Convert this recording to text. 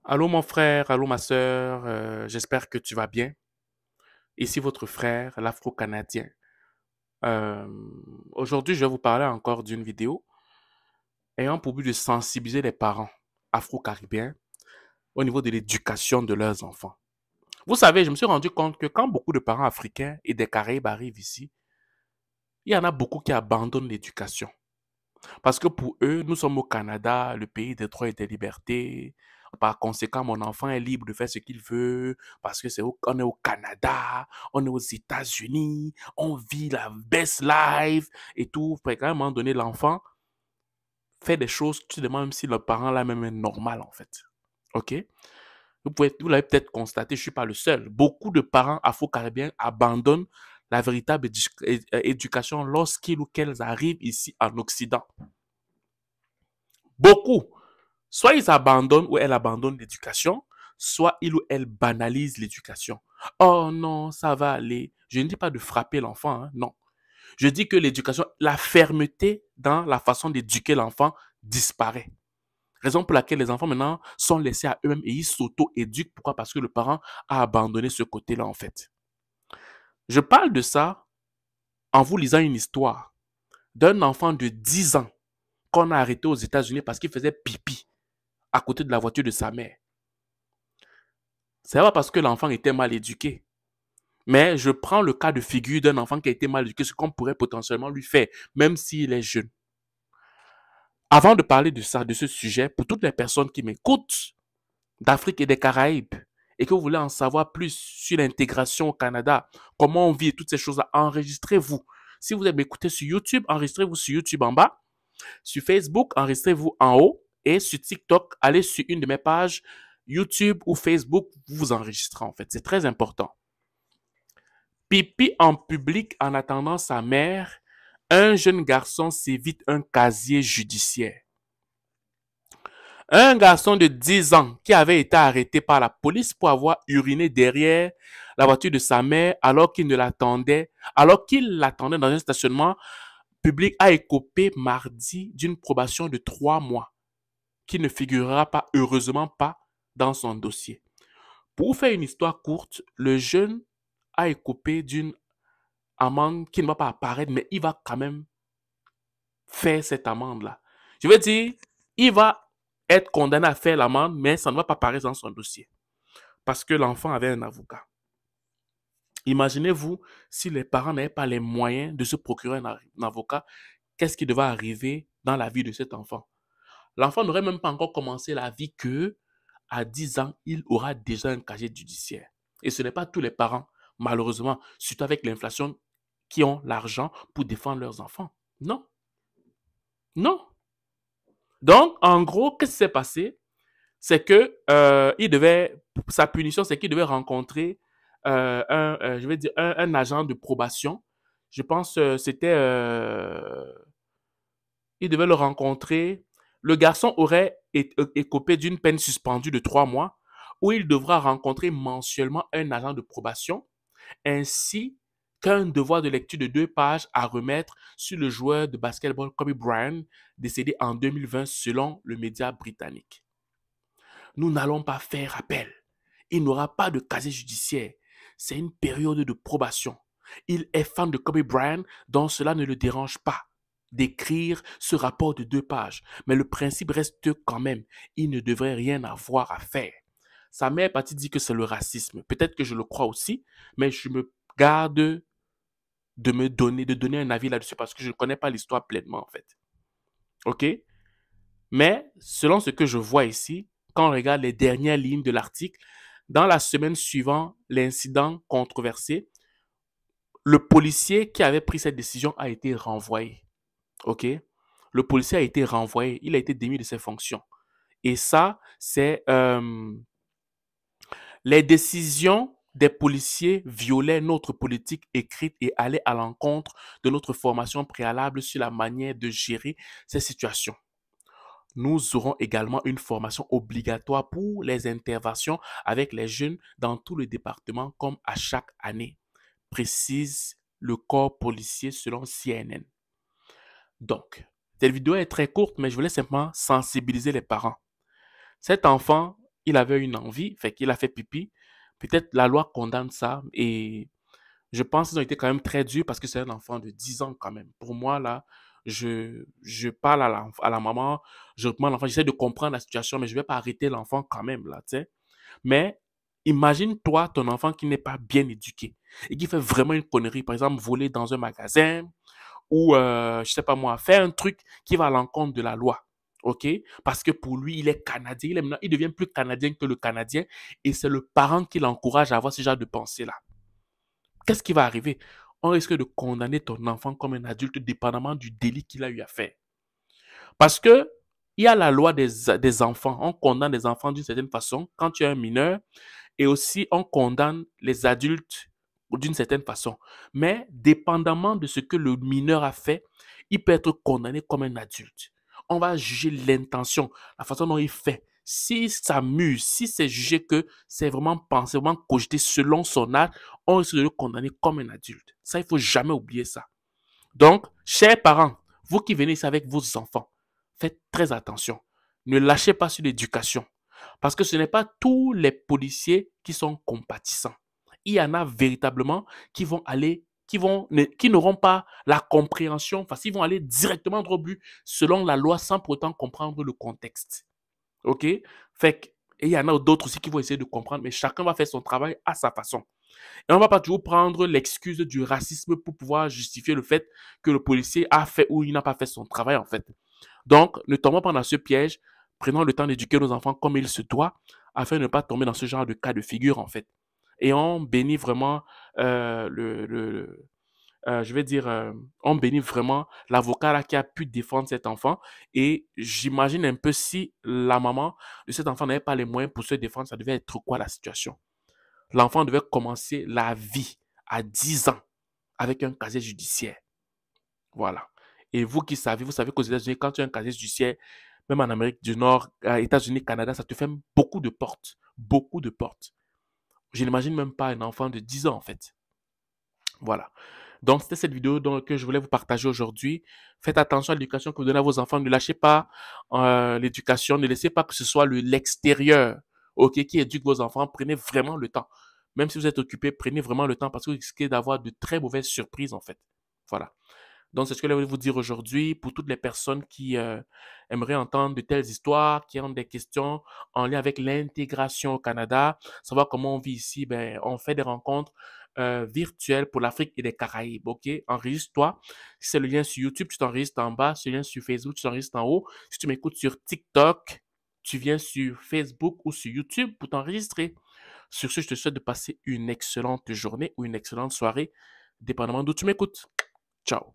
Allô mon frère, allô ma sœur, j'espère que tu vas bien. Ici votre frère, l'Afro-Canadien. Euh, Aujourd'hui, je vais vous parler encore d'une vidéo ayant pour but de sensibiliser les parents afro-caribéens au niveau de l'éducation de leurs enfants. Vous savez, je me suis rendu compte que quand beaucoup de parents africains et des Caraïbes arrivent ici, il y en a beaucoup qui abandonnent l'éducation. Parce que pour eux, nous sommes au Canada, le pays des droits et des libertés. Par conséquent, mon enfant est libre de faire ce qu'il veut parce que on est au Canada, on est aux États-Unis, on vit la best life et tout. À un moment donné, l'enfant fait des choses, tu te demandes même si le parent là même est normal en fait. OK? Vous l'avez peut-être constaté, je ne suis pas le seul. Beaucoup de parents afro-caribéens abandonnent la véritable éducation lorsqu'ils ou qu'elles arrivent ici en Occident. Beaucoup. Soit ils abandonnent ou elles abandonnent l'éducation, soit ils ou elles banalisent l'éducation. Oh non, ça va aller. Je ne dis pas de frapper l'enfant, hein, non. Je dis que l'éducation, la fermeté dans la façon d'éduquer l'enfant disparaît. Raison pour laquelle les enfants maintenant sont laissés à eux-mêmes et ils s'auto-éduquent. Pourquoi? Parce que le parent a abandonné ce côté-là en fait. Je parle de ça en vous lisant une histoire d'un enfant de 10 ans qu'on a arrêté aux États-Unis parce qu'il faisait pipi à côté de la voiture de sa mère. C'est pas parce que l'enfant était mal éduqué. Mais je prends le cas de figure d'un enfant qui a été mal éduqué, ce qu'on pourrait potentiellement lui faire, même s'il est jeune. Avant de parler de ça, de ce sujet, pour toutes les personnes qui m'écoutent d'Afrique et des Caraïbes, et que vous voulez en savoir plus sur l'intégration au Canada, comment on vit toutes ces choses-là, enregistrez-vous. Si vous m'écoutez sur YouTube, enregistrez-vous sur YouTube en bas. Sur Facebook, enregistrez-vous en haut. Et sur TikTok, allez sur une de mes pages YouTube ou Facebook, vous vous enregistrez en fait. C'est très important. Pipi en public en attendant sa mère, un jeune garçon s'évite un casier judiciaire. Un garçon de 10 ans qui avait été arrêté par la police pour avoir uriné derrière la voiture de sa mère alors qu'il l'attendait dans un stationnement public a écopé mardi d'une probation de 3 mois qui ne figurera pas, heureusement pas, dans son dossier. Pour vous faire une histoire courte, le jeune a écopé d'une amende qui ne va pas apparaître, mais il va quand même faire cette amende-là. Je veux dire, il va être condamné à faire l'amende, mais ça ne va pas apparaître dans son dossier. Parce que l'enfant avait un avocat. Imaginez-vous si les parents n'avaient pas les moyens de se procurer un avocat, qu'est-ce qui devait arriver dans la vie de cet enfant? L'enfant n'aurait même pas encore commencé la vie que, à 10 ans, il aura déjà un casier judiciaire. Et ce n'est pas tous les parents, malheureusement, surtout avec l'inflation, qui ont l'argent pour défendre leurs enfants. Non, non. Donc, en gros, qu'est-ce qui s'est passé? C'est que sa punition, c'est qu'il devait rencontrer je vais dire, un agent de probation. Je pense il devait le rencontrer. Le garçon aurait écopé d'une peine suspendue de 3 mois où il devra rencontrer mensuellement un agent de probation ainsi qu'un devoir de lecture de 2 pages à remettre sur le joueur de basketball Kobe Bryant, décédé en 2020 selon le média britannique. Nous n'allons pas faire appel. Il n'aura pas de casier judiciaire. C'est une période de probation. Il est fan de Kobe Bryant, donc cela ne le dérange pas d'écrire ce rapport de 2 pages. Mais le principe reste quand même, il ne devrait rien avoir à faire. Sa mère est partie dire que c'est le racisme. Peut-être que je le crois aussi, mais je me garde de donner un avis là-dessus parce que je ne connais pas l'histoire pleinement en fait. OK? Mais selon ce que je vois ici, quand on regarde les dernières lignes de l'article, dans la semaine suivant l'incident controversé, le policier qui avait pris cette décision a été renvoyé. OK? Le policier a été renvoyé. Il a été démis de ses fonctions. Et ça, c'est les décisions des policiers violaient notre politique écrite et allaient à l'encontre de notre formation préalable sur la manière de gérer ces situations. Nous aurons également une formation obligatoire pour les interventions avec les jeunes dans tout le département comme à chaque année, précise le corps policier selon CNN. Donc, cette vidéo est très courte, mais je voulais simplement sensibiliser les parents. Cet enfant il avait une envie, fait qu'il a fait pipi. Peut-être la loi condamne ça et je pense qu'ils ont été quand même très durs parce que c'est un enfant de 10 ans quand même. Pour moi, là, je parle à la maman, je reprends l'enfant, j'essaie de comprendre la situation, mais je vais pas arrêter l'enfant quand même, là, tu sais. Mais imagine-toi ton enfant qui n'est pas bien éduqué et qui fait vraiment une connerie, par exemple, voler dans un magasin ou, je sais pas moi, faire un truc qui va à l'encontre de la loi. OK? Parce que pour lui, il est Canadien. Il devient plus Canadien que le Canadien et c'est le parent qui l'encourage à avoir ce genre de pensée-là. Qu'est-ce qui va arriver? On risque de condamner ton enfant comme un adulte dépendamment du délit qu'il a eu à faire. Parce que il y a la loi des enfants. On condamne les enfants d'une certaine façon quand tu es un mineur et aussi on condamne les adultes d'une certaine façon. Mais dépendamment de ce que le mineur a fait, il peut être condamné comme un adulte. On va juger l'intention, la façon dont il fait. S'il s'amuse, si c'est jugé que c'est vraiment pensé, vraiment cogité selon son âge, on risque de le condamner comme un adulte. Ça, il faut jamais oublier ça. Donc, chers parents, vous qui venez ici avec vos enfants, faites très attention. Ne lâchez pas sur l'éducation. Parce que ce n'est pas tous les policiers qui sont compatissants. Il y en a véritablement qui vont aller, qui n'auront pas la compréhension, parce qu'ils vont aller directement droit au but selon la loi sans pour autant comprendre le contexte. OK? Fait que, et il y en a d'autres aussi qui vont essayer de comprendre, mais chacun va faire son travail à sa façon. Et on ne va pas toujours prendre l'excuse du racisme pour pouvoir justifier le fait que le policier a fait ou il n'a pas fait son travail, en fait. Donc, ne tombons pas dans ce piège. Prenons le temps d'éduquer nos enfants comme il se doit, afin de ne pas tomber dans ce genre de cas de figure, en fait. Et on bénit vraiment je vais dire, on bénit vraiment l'avocat là qui a pu défendre cet enfant. Et j'imagine un peu si la maman de cet enfant n'avait pas les moyens pour se défendre, ça devait être quoi la situation? L'enfant devait commencer la vie à 10 ans avec un casier judiciaire. Voilà. Et vous qui savez, vous savez qu'aux États-Unis, quand tu as un casier judiciaire, même en Amérique du Nord, États-Unis, Canada, ça te fait beaucoup de portes. Beaucoup de portes. Je n'imagine même pas un enfant de 10 ans, en fait. Voilà. Donc, c'était cette vidéo que je voulais vous partager aujourd'hui. Faites attention à l'éducation que vous donnez à vos enfants. Ne lâchez pas l'éducation. Ne laissez pas que ce soit l'extérieur, ok, qui éduque vos enfants. Prenez vraiment le temps. Même si vous êtes occupé, prenez vraiment le temps parce que vous risquez d'avoir de très mauvaises surprises, en fait. Voilà. Donc, c'est ce que je voulais vous dire aujourd'hui pour toutes les personnes qui aimeraient entendre de telles histoires, qui ont des questions en lien avec l'intégration au Canada, savoir comment on vit ici. Ben, on fait des rencontres virtuelles pour l'Afrique et les Caraïbes. OK? Enregistre-toi. Si c'est le lien sur YouTube, tu t'enregistres en bas. Si c'est le lien sur Facebook, tu t'enregistres en haut. Si tu m'écoutes sur TikTok, tu viens sur Facebook ou sur YouTube pour t'enregistrer. Sur ce, je te souhaite de passer une excellente journée ou une excellente soirée, dépendamment d'où tu m'écoutes. Ciao.